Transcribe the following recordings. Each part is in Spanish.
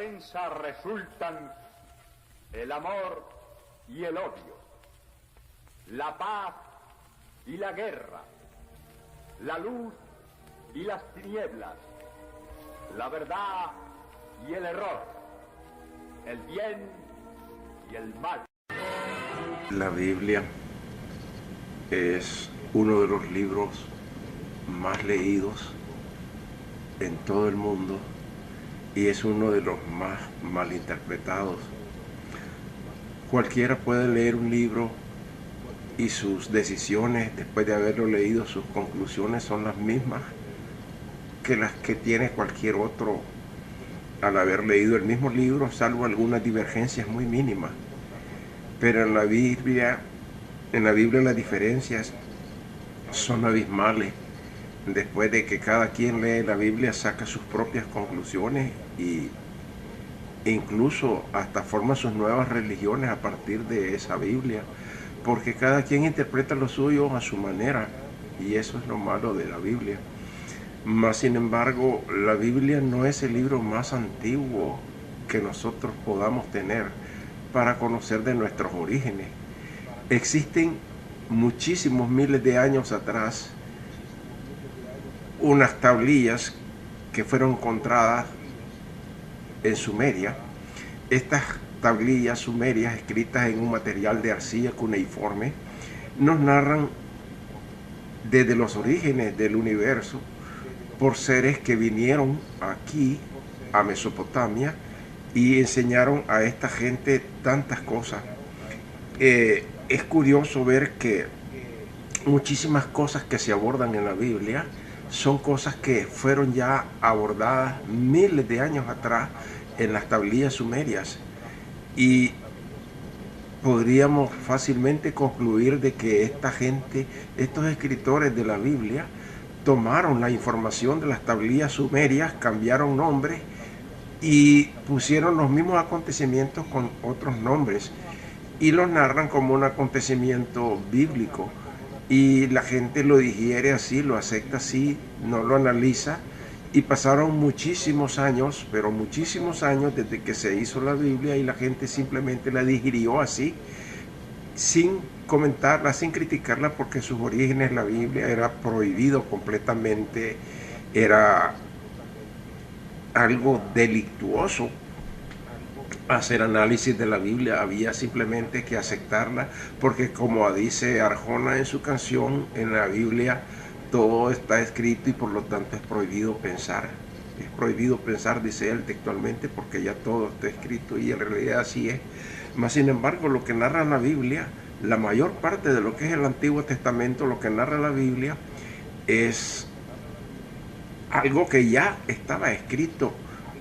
prensa resultan el amor y el odio, la paz y la guerra, la luz y las tinieblas, la verdad y el error, el bien y el mal. La Biblia es uno de los libros más leídos en todo el mundo y es uno de los más malinterpretados. Cualquiera puede leer un libro y sus decisiones, después de haberlo leído, sus conclusiones son las mismas que las que tiene cualquier otro al haber leído el mismo libro, salvo algunas divergencias muy mínimas. Pero en la Biblia las diferencias son abismales. Después de que cada quien lee la Biblia, saca sus propias conclusiones e incluso hasta forma sus nuevas religiones a partir de esa Biblia, porque cada quien interpreta lo suyo a su manera, y eso es lo malo de la Biblia. Mas, sin embargo, la Biblia no es el libro más antiguo que nosotros podamos tener para conocer de nuestros orígenes. Existen muchísimos miles de años atrás unas tablillas que fueron encontradas en Sumeria. Estas tablillas sumerias, escritas en un material de arcilla cuneiforme, nos narran desde los orígenes del universo por seres que vinieron aquí a Mesopotamia y enseñaron a esta gente tantas cosas. Es curioso ver que muchísimas cosas que se abordan en la Biblia son cosas que fueron ya abordadas miles de años atrás en las tablillas sumerias, y podríamos fácilmente concluir de que esta gente, estos escritores de la Biblia, tomaron la información de las tablillas sumerias, cambiaron nombres y pusieron los mismos acontecimientos con otros nombres y los narran como un acontecimiento bíblico, y la gente lo digiere así, lo acepta así, no lo analiza, y pasaron muchísimos años, pero muchísimos años desde que se hizo la Biblia, y la gente simplemente la digirió así, sin comentarla, sin criticarla, porque en sus orígenes la Biblia era prohibido completamente, era algo delictuoso hacer análisis de la Biblia, había simplemente que aceptarla, porque como dice Arjona en su canción, en la Biblia todo está escrito y por lo tanto es prohibido pensar. Es prohibido pensar, dice él textualmente, porque ya todo está escrito, y en realidad así es. Mas, sin embargo, lo que narra la Biblia, la mayor parte de lo que es el Antiguo Testamento, lo que narra la Biblia es algo que ya estaba escrito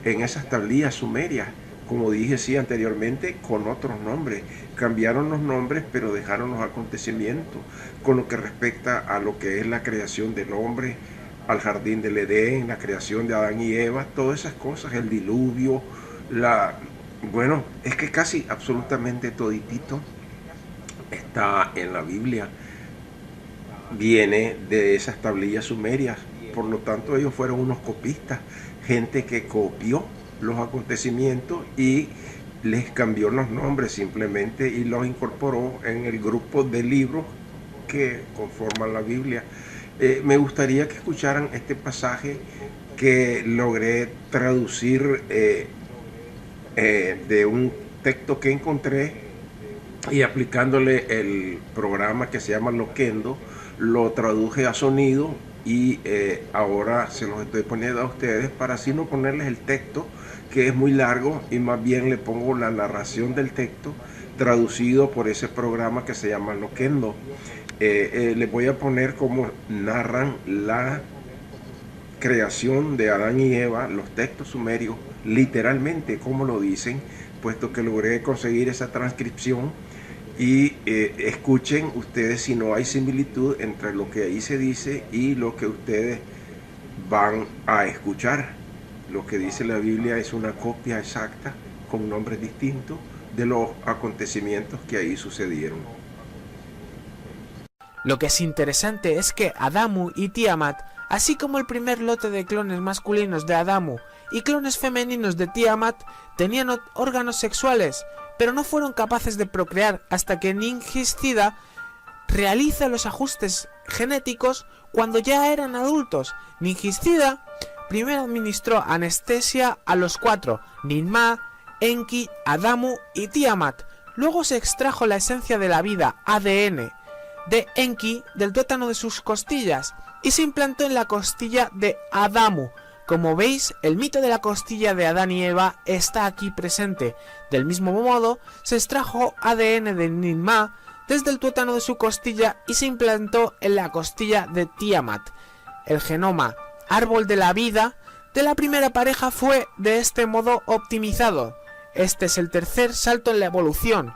en esas tablillas sumerias, como dije sí anteriormente, con otros nombres. Cambiaron los nombres, pero dejaron los acontecimientos con lo que respecta a lo que es la creación del hombre, al jardín del Edén, la creación de Adán y Eva, todas esas cosas, el diluvio, bueno, es que casi absolutamente toditito está en la Biblia, viene de esas tablillas sumerias. Por lo tanto, ellos fueron unos copistas, gente que copió los acontecimientos y les cambió los nombres simplemente y los incorporó en el grupo de libros que conforman la Biblia. Me gustaría que escucharan este pasaje que logré traducir de un texto que encontré, y aplicándole el programa que se llama Loquendo, lo traduje a sonido, y ahora se los estoy poniendo a ustedes para así no ponerles el texto, que es muy largo, y más bien le pongo la narración del texto traducido por ese programa que se llama Loquendo. Les voy a poner cómo narran la creación de Adán y Eva, los textos sumerios, literalmente como lo dicen, puesto que logré conseguir esa transcripción. Y escuchen ustedes si no hay similitud entre lo que ahí se dice y lo que ustedes van a escuchar. Lo que dice la Biblia es una copia exacta, con nombres distintos, de los acontecimientos que ahí sucedieron. Lo que es interesante es que Adamu y Tiamat, así como el primer lote de clones masculinos de Adamu y clones femeninos de Tiamat tenían órganos sexuales, pero no fueron capaces de procrear hasta que Ningiscida realiza los ajustes genéticos cuando ya eran adultos. Ningiscida primero administró anestesia a los 4, Ninmah, Enki, Adamu y Tiamat. Luego se extrajo la esencia de la vida, ADN, de Enki del tuétano de sus costillas y se implantó en la costilla de Adamu. Como veis, el mito de la costilla de Adán y Eva está aquí presente. Del mismo modo, se extrajo ADN de Ninmah desde el tuétano de su costilla y se implantó en la costilla de Tiamat. El genoma, árbol de la vida, de la primera pareja fue de este modo optimizado. Este es el tercer salto en la evolución.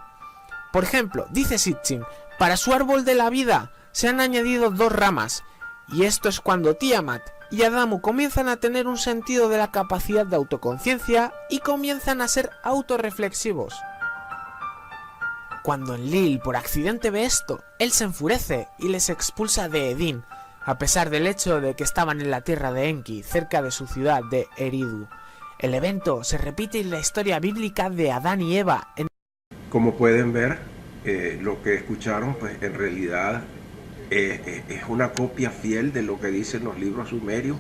Por ejemplo, dice Sitchin, para su árbol de la vida se han añadido 2 ramas, y esto es cuando Tiamat y Adamu comienzan a tener un sentido de la capacidad de autoconciencia y comienzan a ser autorreflexivos. Cuando Enlil por accidente ve esto, él se enfurece y les expulsa de Edín, a pesar del hecho de que estaban en la tierra de Enki, cerca de su ciudad de Eridu. El evento se repite en la historia bíblica de Adán y Eva. Como pueden ver, lo que escucharon pues en realidad es una copia fiel de lo que dicen los libros sumerios,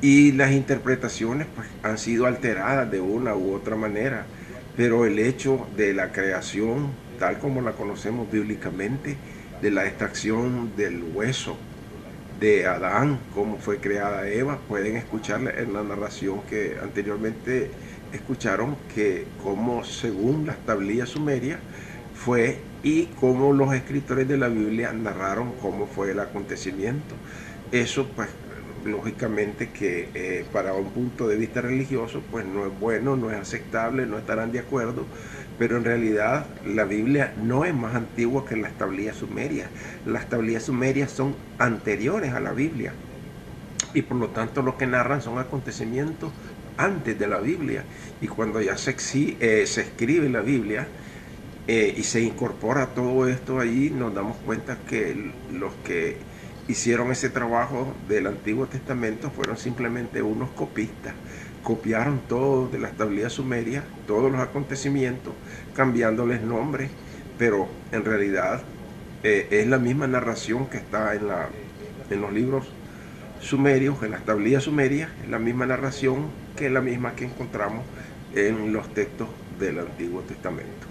y las interpretaciones pues han sido alteradas de una u otra manera, pero el hecho de la creación tal como la conocemos bíblicamente, de la extracción del hueso de Adán, cómo fue creada Eva, pueden escuchar en la narración que anteriormente escucharon, que como según las tablillas sumerias fue, y cómo los escritores de la Biblia narraron cómo fue el acontecimiento. Eso pues lógicamente que para un punto de vista religioso pues no es bueno, no es aceptable, no estarán de acuerdo, pero en realidad la Biblia no es más antigua que las tablillas sumerias. Las tablillas sumerias son anteriores a la Biblia y por lo tanto lo que narran son acontecimientos antes de la Biblia, y cuando ya se escribe la Biblia y se incorpora todo esto allí, nos damos cuenta que los que hicieron ese trabajo del Antiguo Testamento fueron simplemente unos copistas. Copiaron todo de las tablillas sumerias, todos los acontecimientos, cambiándoles nombres, pero en realidad es la misma narración que está en los libros sumerios, en las tablillas sumerias, es la misma narración que la misma que encontramos en los textos del Antiguo Testamento.